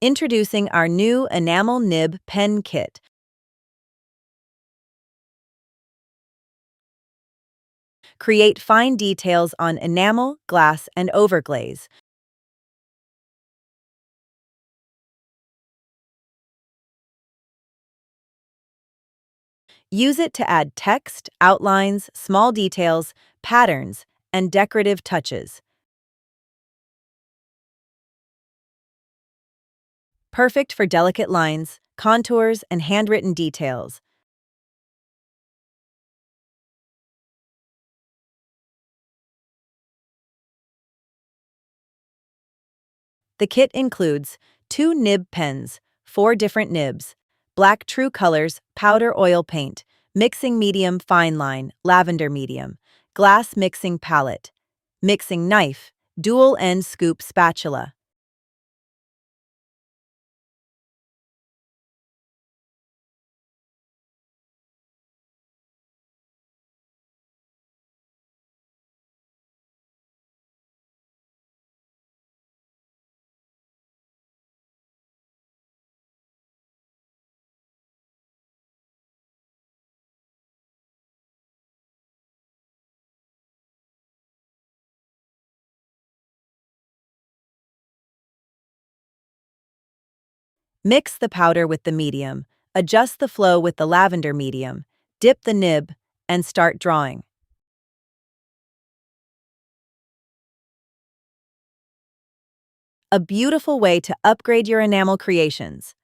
Introducing our new Enamel Nib Pen Kit. Create fine details on enamel, glass, and overglaze. Use it to add text, outlines, small details, patterns, and decorative touches. Perfect for delicate lines, contours, and handwritten details. The kit includes 2 nib pens, 4 different nibs, black true colors, powder oil paint, mixing medium fine line, lavender medium, glass mixing palette, mixing knife, dual end scoop spatula. Mix the powder with the medium, adjust the flow with the lavender medium, dip the nib, and start drawing. A beautiful way to upgrade your enamel creations.